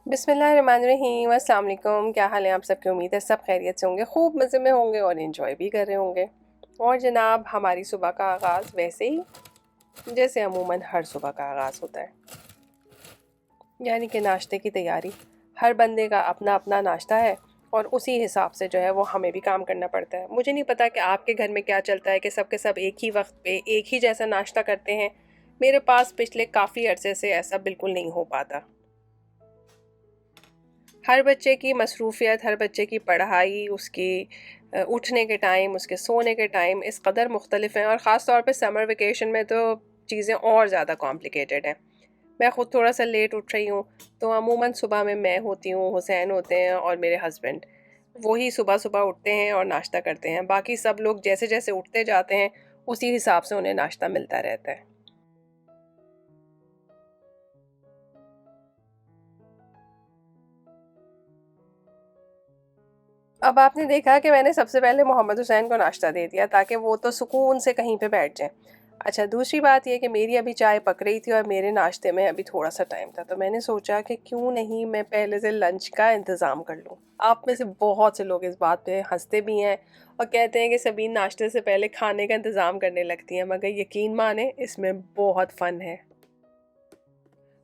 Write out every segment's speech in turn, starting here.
बिस्मिल्लाहिर्रहमानिर्रहीम, अस्सलाम वालेकुम। क्या हाल है आप सबकी? उम्मीद है सब खैरियत से होंगे, खूब मज़े में होंगे और इन्जॉय भी कर रहे होंगे। और जनाब, हमारी सुबह का आगाज़ वैसे ही जैसे अमूमन हर सुबह का आगाज़ होता है, यानी कि नाश्ते की तैयारी। हर बंदे का अपना अपना नाश्ता है और उसी हिसाब से जो है वो हमें भी काम करना पड़ता है। मुझे नहीं पता कि आपके घर में क्या चलता है कि सब के सब एक ही वक्त पे एक ही जैसा नाश्ता करते हैं। मेरे पास पिछले काफ़ी अरसे से ऐसा बिल्कुल नहीं हो पाता। हर बच्चे की मसरूफ़ियत, हर बच्चे की पढ़ाई, उसकी उठने के टाइम, उसके सोने के टाइम इस कदर मुख्तलिफ हैं और ख़ास तौर पे समर वेकेशन में तो चीज़ें और ज़्यादा कॉम्प्लिकेटेड हैं। मैं ख़ुद थोड़ा सा लेट उठ रही हूँ, तो अमूमन सुबह में मैं होती हूँ, हुसैन होते हैं और मेरे हस्बैंड। वही सुबह-सुबह उठते हैं और नाश्ता करते हैं। बाकी सब लोग जैसे-जैसे उठते जाते हैं, उसी हिसाब से उन्हें नाश्ता मिलता रहता है। अब आपने देखा कि मैंने सबसे पहले मोहम्मद हुसैन को नाश्ता दे दिया ताकि वो तो सुकून से कहीं पे बैठ जाएं। अच्छा, दूसरी बात ये कि मेरी अभी चाय पक रही थी और मेरे नाश्ते में अभी थोड़ा सा टाइम था, तो मैंने सोचा कि क्यों नहीं मैं पहले से लंच का इंतज़ाम कर लूँ। आप में से बहुत से लोग इस बात पे हंसते भी हैं और कहते हैं कि सभी नाश्ते से पहले खाने का इंतज़ाम करने लगती हैं, मगर यकीन माने इसमें बहुत फ़न है।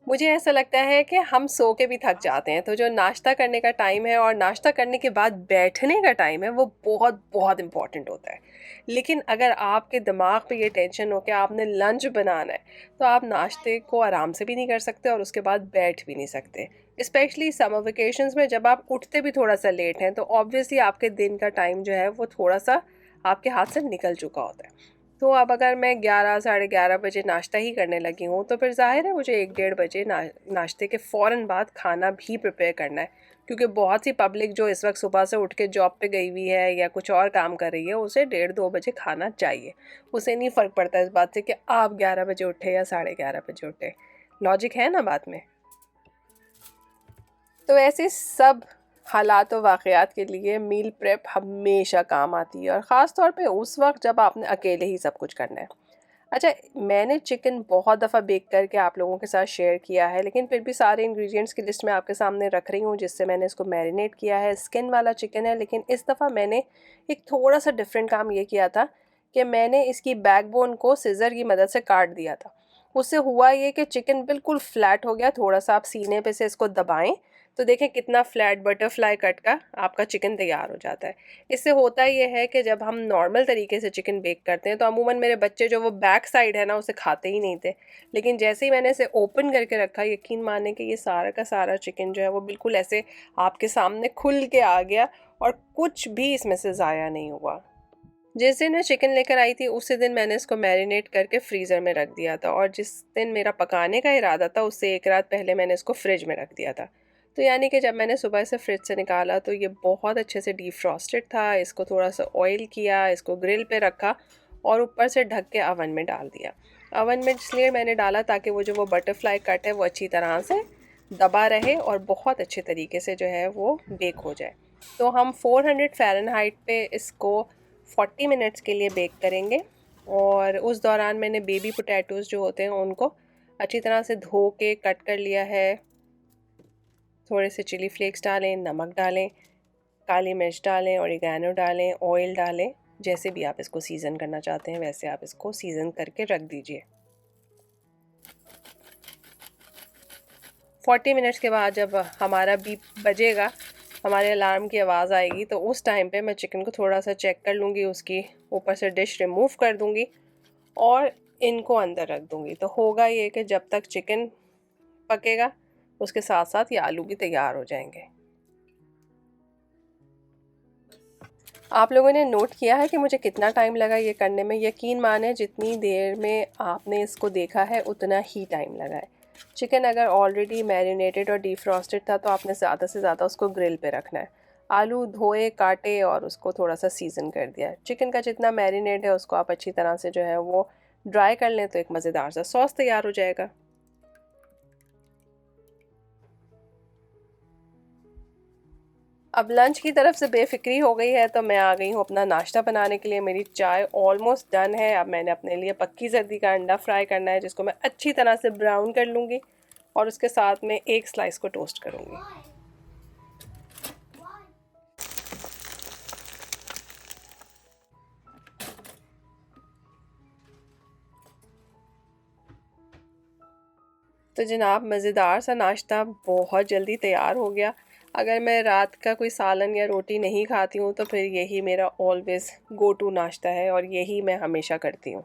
मुझे ऐसा लगता है कि हम सो के भी थक जाते हैं, तो जो नाश्ता करने का टाइम है और नाश्ता करने के बाद बैठने का टाइम है वो बहुत बहुत इम्पोर्टेंट होता है। लेकिन अगर आपके दिमाग पे ये टेंशन हो कि आपने लंच बनाना है, तो आप नाश्ते को आराम से भी नहीं कर सकते और उसके बाद बैठ भी नहीं सकते। स्पेशली समर वेकेशंस में जब आप उठते भी थोड़ा सा लेट हैं, तो ऑब्वियसली आपके दिन का टाइम जो है वो थोड़ा सा आपके हाथ से निकल चुका होता है। तो अब अगर मैं 11 साढ़े 11 बजे नाश्ता ही करने लगी हूँ, तो फिर ज़ाहिर है मुझे 1 डेढ़ बजे नाश्ते के फ़ौरन बाद खाना भी प्रिपेयर करना है। क्योंकि बहुत सी पब्लिक जो इस वक्त सुबह से उठ के जॉब पे गई हुई है या कुछ और काम कर रही है, उसे डेढ़ 2 बजे खाना चाहिए। उसे नहीं फ़र्क पड़ता इस बात से कि आप 11 बजे उठे या साढ़े 11 बजे उठे। लॉजिक है ना बात में? तो ऐसे सब हालात और वाक़यात के लिए मील प्रेप हमेशा काम आती है और ख़ास तौर पे उस वक्त जब आपने अकेले ही सब कुछ करना है। अच्छा, मैंने चिकन बहुत दफ़ा बेक करके आप लोगों के साथ शेयर किया है, लेकिन फिर भी सारे इंग्रेडिएंट्स की लिस्ट मैं आपके सामने रख रही हूँ जिससे मैंने इसको मैरिनेट किया है। स्किन वाला चिकन है, लेकिन इस दफ़ा मैंने एक थोड़ा सा डिफरेंट काम ये किया था कि मैंने इसकी बैकबोन को सिज़र की मदद से काट दिया था। उससे हुआ ये कि चिकन बिल्कुल फ्लैट हो गया। थोड़ा सा आप सीने पे से इसको दबाएं तो देखें कितना फ्लैट बटरफ्लाई कट का आपका चिकन तैयार हो जाता है। इससे होता ये है कि जब हम नॉर्मल तरीके से चिकन बेक करते हैं तो अमूमन मेरे बच्चे जो वो बैक साइड है ना उसे खाते ही नहीं थे। लेकिन जैसे ही मैंने इसे ओपन करके रखा, यकीन माने कि ये सारा का सारा चिकन जो है वो बिल्कुल ऐसे आपके सामने खुल के आ गया और कुछ भी इसमें से ज़ाया नहीं हुआ। जिस दिन मैं चिकन लेकर आई थी उसी दिन मैंने इसको मैरिनेट करके फ्रीज़र में रख दिया था और जिस दिन मेरा पकाने का इरादा था उससे एक रात पहले मैंने इसको फ्रिज में रख दिया था। तो यानी कि जब मैंने सुबह से फ्रिज से निकाला तो ये बहुत अच्छे से डीप फ्रॉस्टेड था। इसको थोड़ा सा ऑयल किया, इसको ग्रिल पे रखा और ऊपर से ढक के अवन में डाल दिया। अवन में इसलिए मैंने डाला ताकि वो बटरफ्लाई कट है वो अच्छी तरह से दबा रहे और बहुत अच्छे तरीके से जो है वो बेक हो जाए। तो हम 400 फ़ारेनहाइट पे इसको 40 मिनट्स के लिए बेक करेंगे और उस दौरान मैंने बेबी पोटैटोज़ जो होते हैं उनको अच्छी तरह से धो के कट कर लिया है। थोड़े से चिली फ्लेक्स डालें, नमक डालें, काली मिर्च डालें, ऑरिगेनो डालें, ऑयल डालें। जैसे भी आप इसको सीज़न करना चाहते हैं वैसे आप इसको सीज़न करके रख दीजिए। 40 मिनट्स के बाद जब हमारा बीप बजेगा, हमारे अलार्म की आवाज़ आएगी, तो उस टाइम पे मैं चिकन को थोड़ा सा चेक कर लूँगी, उसकी ऊपर से डिश रिमूव कर दूँगी और इनको अंदर रख दूँगी। तो होगा ये कि जब तक चिकन पकेगा उसके साथ साथ ये आलू भी तैयार हो जाएंगे। आप लोगों ने नोट किया है कि मुझे कितना टाइम लगा ये करने में? यकीन माने जितनी देर में आपने इसको देखा है उतना ही टाइम लगा है। चिकन अगर ऑलरेडी मैरिनेटेड और डिफ्रॉस्टेड था तो आपने ज़्यादा से ज़्यादा उसको ग्रिल पे रखना है। आलू धोए, काटे और उसको थोड़ा सा सीज़न कर दिया। चिकन का जितना मैरिनेट है उसको आप अच्छी तरह से जो है वो ड्राई कर लें तो एक मज़ेदार सा सॉस तैयार हो जाएगा। अब लंच की तरफ से बेफिक्री हो गई है तो मैं आ गई हूँ अपना नाश्ता बनाने के लिए। मेरी चाय ऑलमोस्ट डन है। अब मैंने अपने लिए पक्की सर्दी का अंडा फ्राई करना है जिसको मैं अच्छी तरह से ब्राउन कर लूँगी। और उसके साथ में एक स्लाइस को टोस्ट करूँगी। तो जनाब मज़ेदार सा नाश्ता बहुत जल्दी तैयार हो गया। अगर मैं रात का कोई सालन या रोटी नहीं खाती हूँ तो फिर यही मेरा ऑलवेज़ गो टू नाश्ता है और यही मैं हमेशा करती हूँ।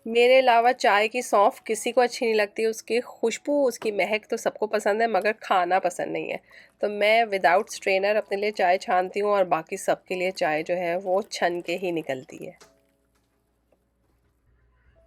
मेरे अलावा चाय की सौंफ किसी को अच्छी नहीं लगती, उसकी खुशबू उसकी महक तो सबको पसंद है मगर खाना पसंद नहीं है। तो मैं विदाउट स्ट्रेनर अपने लिए चाय छानती हूँ और बाकी सबके लिए चाय जो है वो छन के ही निकलती है।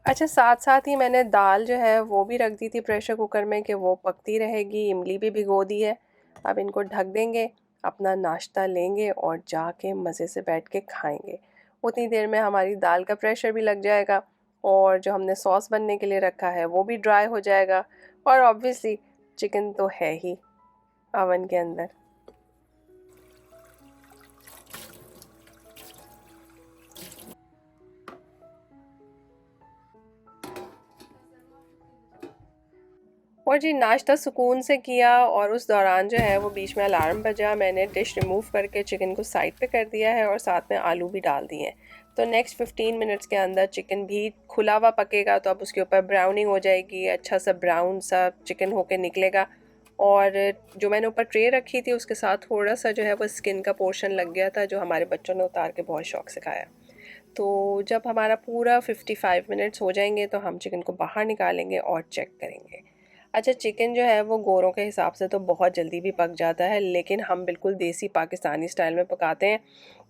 अच्छा, साथ साथ ही मैंने दाल जो है वो भी रख दी थी प्रेशर कुकर में कि वो पकती रहेगी। इमली भी भिगो दी है। अब इनको ढक देंगे, अपना नाश्ता लेंगे और जाके मज़े से बैठ के खाएंगे। उतनी देर में हमारी दाल का प्रेशर भी लग जाएगा और जो हमने सॉस बनने के लिए रखा है वो भी ड्राई हो जाएगा और ऑब्वियसली चिकन तो है ही अवन के अंदर। और जी नाश्ता सुकून से किया और उस दौरान जो है वो बीच में अलार्म बजा। मैंने डिश रिमूव करके चिकन को साइड पे कर दिया है और साथ में आलू भी डाल दिए हैं। तो नेक्स्ट 15 मिनट्स के अंदर चिकन भी खुला हुआ पकेगा तो अब उसके ऊपर ब्राउनिंग हो जाएगी, अच्छा सा ब्राउन सा चिकन होके निकलेगा। और जो मैंने ऊपर ट्रे रखी थी उसके साथ थोड़ा सा जो है वो स्किन का पोर्शन लग गया था जो हमारे बच्चों ने उतार के बहुत शौक से खाया। तो जब हमारा पूरा 55 मिनट्स हो जाएंगे तो हम चिकन को बाहर निकालेंगे और चेक करेंगे। अच्छा, चिकन जो है वो गोरों के हिसाब से तो बहुत जल्दी भी पक जाता है लेकिन हम बिल्कुल देसी पाकिस्तानी स्टाइल में पकाते हैं।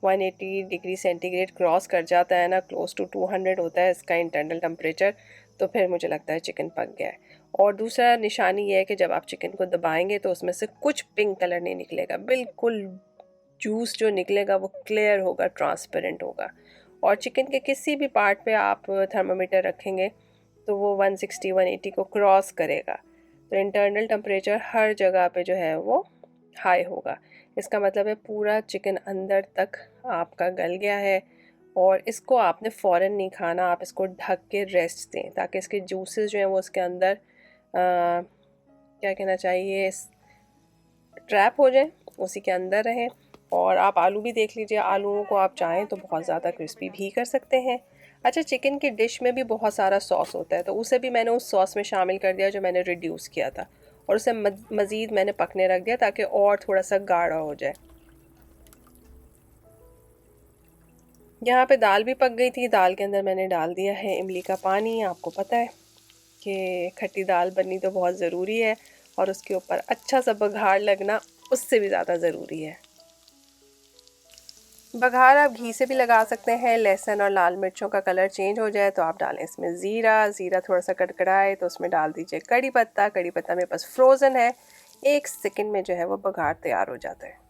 180 डिग्री सेंटीग्रेड क्रॉस कर जाता है ना, क्लोज टू 200 होता है इसका इंटरनल टेम्परेचर, तो फिर मुझे लगता है चिकन पक गया है। और दूसरा निशानी ये है कि जब आप चिकन को दबाएंगे तो उसमें से कुछ पिंक कलर नहीं निकलेगा, बिल्कुल जूस जो निकलेगा वो क्लियर होगा, ट्रांसपेरेंट होगा। और चिकन के किसी भी पार्ट पे आप थर्मामीटर रखेंगे तो वो 160 180 को क्रॉस करेगा। तो इंटरनल टेम्परेचर हर जगह पे जो है वो हाई होगा। इसका मतलब है पूरा चिकन अंदर तक आपका गल गया है। और इसको आपने फ़ौरन नहीं खाना, आप इसको ढक के रेस्ट दें ताकि इसके जूसेस जो हैं वो उसके अंदर क्या कहना चाहिए, ट्रैप हो जाए, उसी के अंदर रहें। और आप आलू भी देख लीजिए, आलूओं को आप चाहें तो बहुत ज़्यादा क्रिस्पी भी कर सकते हैं। अच्छा, चिकन की डिश में भी बहुत सारा सॉस होता है तो उसे भी मैंने उस सॉस में शामिल कर दिया जो मैंने रिड्यूस किया था और उसे मज़ीद मैंने पकने रख दिया ताकि और थोड़ा सा गाढ़ा हो जाए। यहाँ पे दाल भी पक गई थी। दाल के अंदर मैंने डाल दिया है इमली का पानी। आपको पता है कि खट्टी दाल बननी तो बहुत ज़रूरी है और उसके ऊपर अच्छा सा बघार लगना उससे भी ज़्यादा ज़रूरी है। बघार आप घी से भी लगा सकते हैं। लहसुन और लाल मिर्चों का कलर चेंज हो जाए तो आप डालें इसमें ज़ीरा। ज़ीरा थोड़ा सा कड़कड़ाए तो उसमें डाल दीजिए कड़ी पत्ता। कड़ी पत्ता मेरे पास फ्रोज़न है। 1 सेकंड में जो है वो बघार तैयार हो जाता है।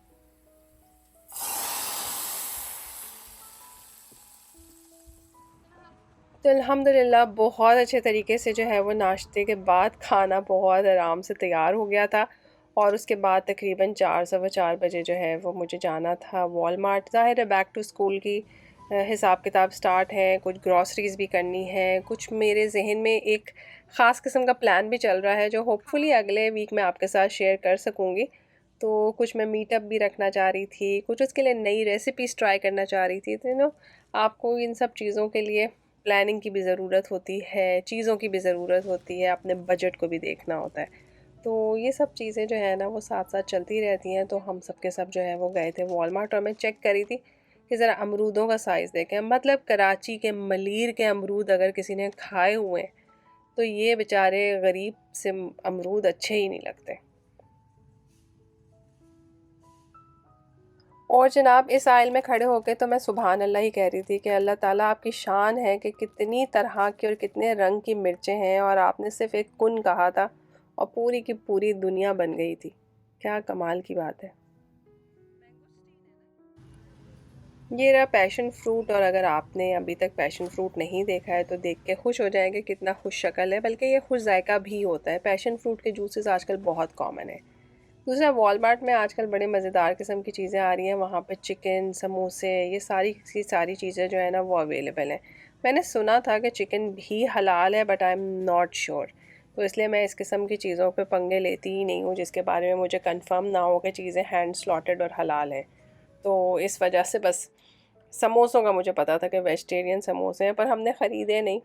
तो अल्हम्दुलिल्लाह बहुत अच्छे तरीके से जो है वो नाश्ते के बाद खाना बहुत आराम से तैयार हो गया था। और उसके बाद तकरीबन 4 सवा 4 बजे जो है वो मुझे जाना था वॉलमार्ट। ज़ाहिर है बैक टू स्कूल की हिसाब किताब स्टार्ट है, कुछ ग्रॉसरीज़ भी करनी है, कुछ मेरे जहन में एक ख़ास किस्म का प्लान भी चल रहा है जो होपफुली अगले वीक मैं आपके साथ शेयर कर सकूँगी। तो कुछ मैं मीटअप भी रखना चाह रही थी, कुछ उसके लिए नई रेसिपीज़ ट्राई करना चाह रही थी। तो आपको इन सब चीज़ों के लिए प्लानिंग की भी ज़रूरत होती है, चीज़ों की भी ज़रूरत होती है, अपने बजट को भी देखना होता है। तो ये सब चीज़ें जो है ना वो साथ साथ चलती रहती हैं। तो हम सब के सब जो है वो गए थे वॉलमार्ट और मैं चेक करी थी कि ज़रा अमरूदों का साइज़ देखें। मतलब कराची के मलीर के अमरूद अगर किसी ने खाए हुए हैं तो ये बेचारे गरीब से अमरूद अच्छे ही नहीं लगते। और जनाब इस आयल में खड़े होके तो मैं सुबहान अल्लाह ही कह रही थी कि अल्लाह ताला आपकी शान है कि कितनी तरह की और कितने रंग की मिर्चें हैं और आपने सिर्फ एक कुन कहा था और पूरी की पूरी दुनिया बन गई थी। क्या कमाल की बात है। ये रहा पैशन फ्रूट। और अगर आपने अभी तक पैशन फ्रूट नहीं देखा है तो देख के खुश हो जाएंगे कितना खुश शक्ल है, बल्कि ये खुश जायका भी होता है। पैशन फ्रूट के जूसेस आजकल बहुत कॉमन है। दूसरा, वॉलमार्ट में आजकल बड़े मज़ेदार किस्म की चीज़ें आ रही हैं। वहाँ पे चिकन समोसे ये सारी की सारी चीज़ें जो है ना वो अवेलेबल हैं। मैंने सुना था कि चिकन भी हलाल है but I am not sure. तो इसलिए मैं इस किस्म की चीज़ों पे पंगे लेती ही नहीं हूँ जिसके बारे में मुझे कंफर्म ना हो कि चीज़ें हैंड स्लॉटेड और हलाल हैं। तो इस वजह से बस समोसों का मुझे पता था कि वेजिटेरियन समोसे हैं, पर हमने ख़रीदे नहीं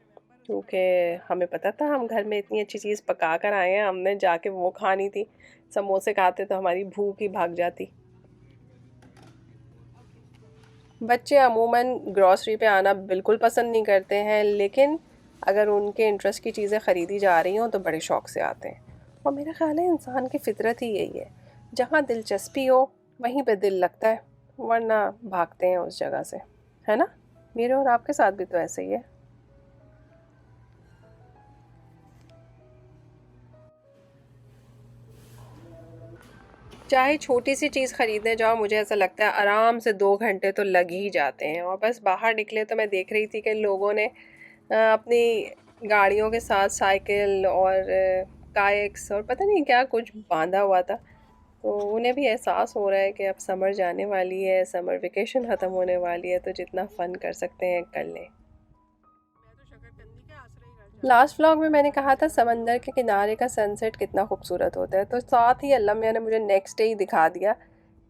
क्योंकि हमें पता था हम घर में इतनी अच्छी चीज़ पका कर आए हैं, हमने जाके वो खानी थी। समोसे खाते तो हमारी भूख ही भाग जाती। बच्चे अमूमन ग्रॉसरी पे आना बिल्कुल पसंद नहीं करते हैं, लेकिन अगर उनके इंटरेस्ट की चीज़ें ख़रीदी जा रही हों तो बड़े शौक़ से आते हैं। और मेरा ख़्याल है इंसान की फ़ितरत ही यही है, जहाँ दिलचस्पी हो वहीं पे दिल लगता है, वरना भागते हैं उस जगह से, है ना? मेरे और आपके साथ भी तो ऐसे ही है। चाहे छोटी सी चीज़ ख़रीदने जाओ, मुझे ऐसा लगता है आराम से 2 घंटे तो लग ही जाते हैं। और बस बाहर निकले तो मैं देख रही थी कि लोगों ने अपनी गाड़ियों के साथ साइकिल और काइक्स और पता नहीं क्या कुछ बांधा हुआ था। तो उन्हें भी एहसास हो रहा है कि अब समर जाने वाली है, समर वेकेशन ख़त्म होने वाली है, तो जितना फ़न कर सकते हैं कर लें। लास्ट व्लॉग में मैंने कहा था समंदर के किनारे का सनसेट कितना खूबसूरत होता है, तो साथ ही अल्लाह मियाँ ने मुझे नेक्स्ट डे ही दिखा दिया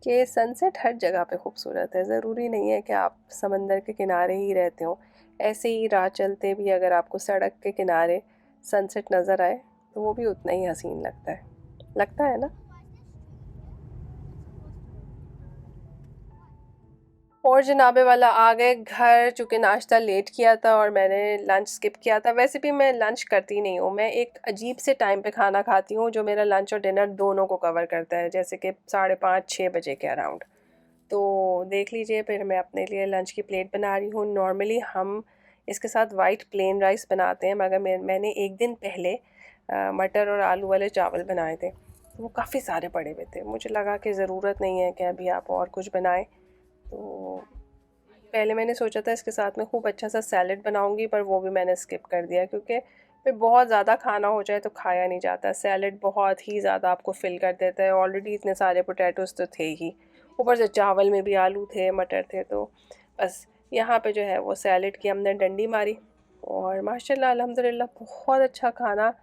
कि सनसेट हर जगह पे खूबसूरत है। ज़रूरी नहीं है कि आप समंदर के किनारे ही रहते हो, ऐसे ही राह चलते भी अगर आपको सड़क के किनारे सनसेट नज़र आए तो वो भी उतना ही हसीन लगता है ना। और जनाबे वाला आ गए घर, चूँकि नाश्ता लेट किया था और मैंने लंच स्किप किया था। वैसे भी मैं लंच करती नहीं हूँ, मैं एक अजीब से टाइम पे खाना खाती हूँ जो मेरा लंच और डिनर दोनों को कवर करता है, जैसे कि 5:30-6 बजे के अराउंड। तो देख लीजिए, फिर मैं अपने लिए लंच की प्लेट बना रही हूँ। नॉर्मली हम इसके साथ वाइट प्लेन राइस बनाते हैं, मगर मैंने एक दिन पहले मटर और आलू वाले चावल बनाए थे, वो काफ़ी सारे पड़े हुए थे। मुझे लगा कि ज़रूरत नहीं है कि अभी आप और कुछ बनाएं, तो पहले मैंने सोचा था इसके साथ में खूब अच्छा सा सैलेड बनाऊंगी, पर वो भी मैंने स्किप कर दिया क्योंकि फिर बहुत ज़्यादा खाना हो जाए तो खाया नहीं जाता। सैलेड बहुत ही ज़्यादा आपको फिल कर देता है, ऑलरेडी इतने सारे पोटैटोज़ तो थे ही, ऊपर से चावल में भी आलू थे, मटर थे, तो बस यहाँ पे जो है वो सैलेड की हमने डंडी मारी। और माशाल्लाह अल्हम्दुलिल्लाह बहुत अच्छा खाना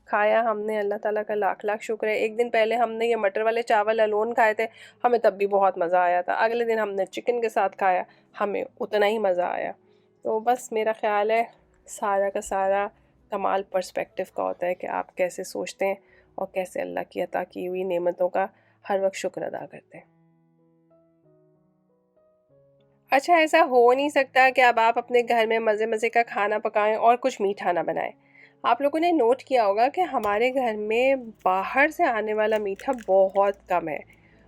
खाया हमने, अल्लाह ताला का लाख लाख शुक्र है। एक दिन पहले हमने ये मटर वाले चावल अलोन खाए थे, हमें तब भी बहुत मज़ा आया था। अगले दिन हमने चिकन के साथ खाया, हमें उतना ही मज़ा आया। तो बस मेरा ख़्याल है सारा का सारा कमाल पर्सपेक्टिव का होता है कि आप कैसे सोचते हैं और कैसे अल्लाह की अता की हुई नेमतों का हर वक्त शुक्र अदा करते हैं। अच्छा, ऐसा हो नहीं सकता कि अब आप अपने घर में मज़े मज़े का खाना पकाएं और कुछ मीठा ना बनाएं। आप लोगों ने नोट किया होगा कि हमारे घर में बाहर से आने वाला मीठा बहुत कम है।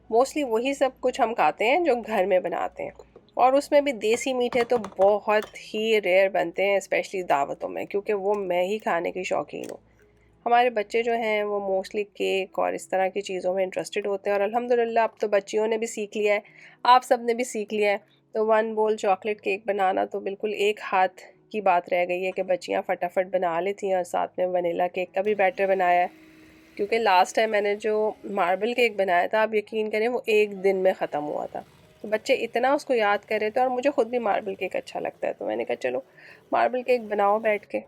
मोस्टली वही सब कुछ हम खाते हैं जो घर में बनाते हैं, और उसमें भी देसी मीठे तो बहुत ही रेयर बनते हैं, स्पेशली दावतों में, क्योंकि वो मैं ही खाने की शौकीन हूँ। हमारे बच्चे जो हैं वो मोस्टली केक और इस तरह की चीज़ों में इंटरेस्टेड होते हैं, और अल्हम्दुलिल्लाह अब तो बच्चियों ने भी सीख लिया है, आप सब ने भी सीख लिया है। तो 1 बोल चॉकलेट केक बनाना तो बिल्कुल एक हाथ की बात रह गई है कि बच्चियाँ फटाफट बना लेती हैं, और साथ में वनीला केक का भी बैटर बनाया है। क्योंकि लास्ट टाइम मैंने जो मार्बल केक बनाया था, आप यकीन करें वो एक दिन में ख़त्म हुआ था। तो बच्चे इतना उसको याद कर रहे थे, और मुझे खुद भी मार्बल केक अच्छा लगता है, तो मैंने कहा चलो मार्बल केक बनाओ बैठ के।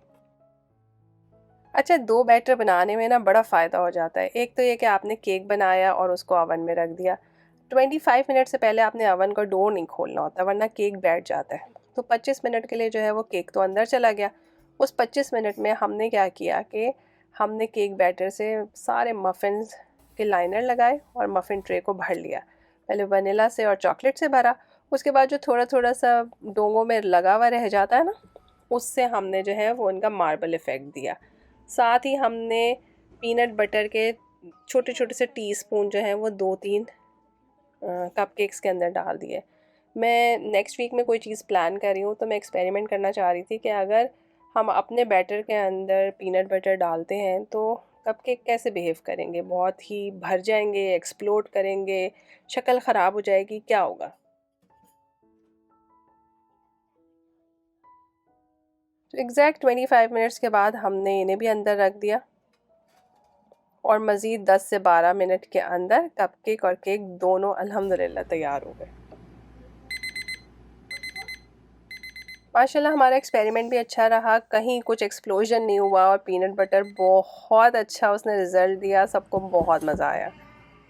अच्छा, 2 बैटर बनाने में ना बड़ा फ़ायदा हो जाता है। एक तो ये कि आपने केक बनाया और उसको ओवन में रख दिया। 25 मिनट से पहले आपने ओवन का डोर नहीं खोलना होता, वरना केक बैठ जाता है। तो 25 मिनट के लिए जो है वो केक तो अंदर चला गया। उस 25 मिनट में हमने क्या किया कि हमने केक बैटर से सारे मफ़िन्स के लाइनर लगाए और मफ़िन ट्रे को भर लिया। पहले वनीला से और चॉकलेट से भरा, उसके बाद जो थोड़ा-थोड़ा सा डोंगों में लगा हुआ रह जाता है ना, उससे हमने जो है वो उनका मार्बल इफ़ेक्ट दिया। साथ ही हमने पीनट बटर के छोटे-छोटे से टीस्पून जो हैं वो 2-3 कपकेक्स के अंदर डाल दिए। मैं नेक्स्ट वीक में कोई चीज़ प्लान कर रही हूँ, तो मैं एक्सपेरिमेंट करना चाह रही थी कि अगर हम अपने बैटर के अंदर पीनट बटर डालते हैं तो कपकेक कैसे बिहेव करेंगे? बहुत ही भर जाएँगे, एक्सप्लोड करेंगे, शक्ल ख़राब हो जाएगी, क्या होगा? तो एग्ज़ैक्ट 25 मिनट्स के बाद हमने इन्हें भी अंदर रख दिया, और मज़ीद 10 से 12 मिनट के अंदर कपकेक और केक दोनों अल्हम्दुलिल्लाह तैयार हो गए। माशाल्लाह हमारा एक्सपेरिमेंट भी अच्छा रहा, कहीं कुछ एक्सप्लोजन नहीं हुआ और पीनट बटर बहुत अच्छा उसने रिज़ल्ट दिया, सबको बहुत मज़ा आया।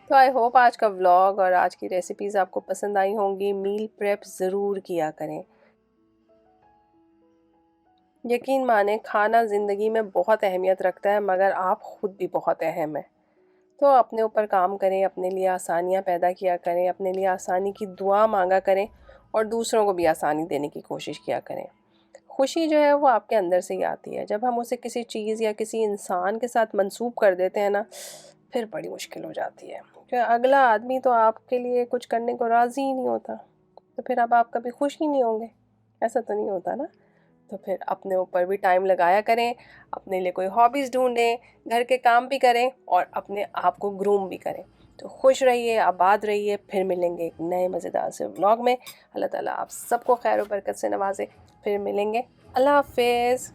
तो आई होप आज का व्लॉग और आज की रेसिपीज़ आपको पसंद आई होंगी। मील प्रेप ज़रूर किया करें। यकीन माने खाना ज़िंदगी में बहुत अहमियत रखता है, मगर आप खुद भी बहुत अहम हैं। तो अपने ऊपर काम करें, अपने लिए आसानियाँ पैदा किया करें, अपने लिए आसानी की दुआ मांगा करें और दूसरों को भी आसानी देने की कोशिश किया करें। खुशी जो है वो आपके अंदर से ही आती है। जब हम उसे किसी चीज़ या किसी इंसान के साथ मंसूब कर देते हैं ना, फिर बड़ी मुश्किल हो जाती है, कि अगला आदमी तो आपके लिए कुछ करने को राज़ी ही नहीं होता, तो फिर अब आप कभी खुश ही नहीं होंगे। ऐसा तो नहीं होता ना। तो फिर अपने ऊपर भी टाइम लगाया करें, अपने लिए कोई हॉबीज़ ढूंढें, घर के काम भी करें और अपने आप को ग्रूम भी करें। तो खुश रहिए, आबाद रहिए। फिर मिलेंगे एक नए मज़ेदार से व्लॉग में। अल्लाह ताला आप सबको खैर और बरकत से नवाजे। फिर मिलेंगे। अल्लाह हाफिज़।